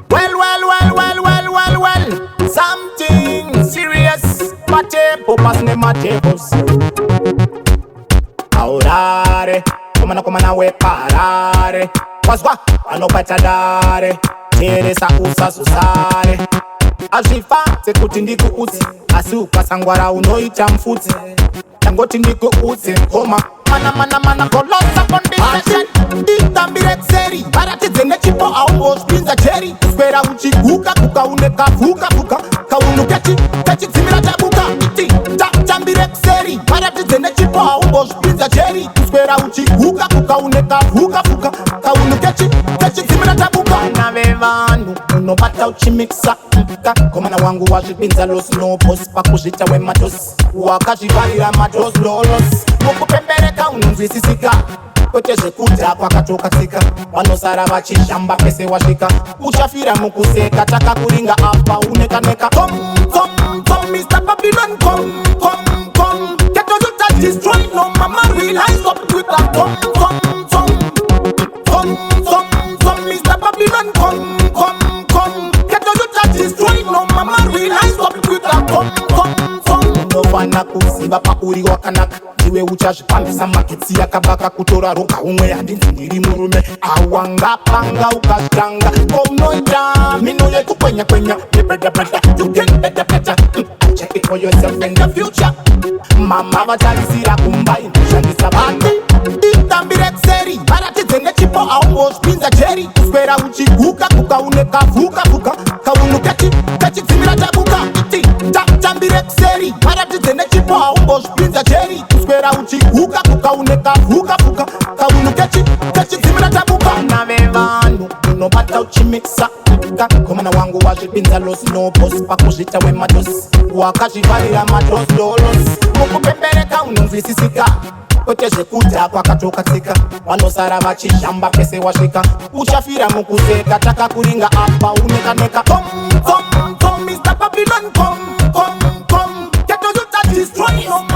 Well. Something serious. Mate, popas ne matebos. Aurare, komana we parare. Paswa, anopata dare. Teresa usa susare. Azvifadze kuti ndikuudze, asi ukasangwara unoita mfudze. Tangoti ndikuudze koma mana golosa condition. Nditambire kseri, varatidze nechipo aumbozvinza cheri. Kuswera uchiguka kukauneka vuka kaunu kechidzimira chabuka. Tambire kseri, varatidze nechipo aumbozvinza cheri. Kuswera uchiguka kukauneka vuka kaunu kechidzimira chabuka. Nave vanhu unobata uchimikisa komana wangu wazvipinza los nobos pakuzvita wematos wakazvivarira matos lolos mukupembereka unonzwisisika kwete zvekudya kwakatokatsika vanosara vachishamba pese wasvika uchafira mukuseka takakuringa apa unekaneka kom Mr. Babylon kom get those you touch destroy no mama realize up with that kom Mr. Babylon kom get those you touch destroy no mama realize up with that kom unofana kuziva pauri wakanaka ndiwe uchazvipambisa maketsi yakabaka kutora roka umwe handinzi ndiri murume awangapanga ukazvitanga unoita mino yekukwenya yebreda you can better check it for yourself in the future mama vatarisira kumba inoshandisa vati nditambire kseri varatidze nechipo aumbozvinza cheri kuswera uchiguka kukauneka vuka kaunu kechidzimira chabuka tambire kseri varatidze nechipo aumbozvinza cheri kuswera uchiguka kukauneka vuka kaunu kechidzimira chabuka. Nave vanhu unobata uchimikisa komana wangu wazvipinza los nobos pakuzvita wematos wakazvivarira matos lolos mukupembereka unonzwisisika kwete zvekudya kwakatokatsika vanosara vachishamba pese wasvika uchafira mukuseka takakuringa apa unekaneka kom Mr. Babylon kom get those you touch destroy no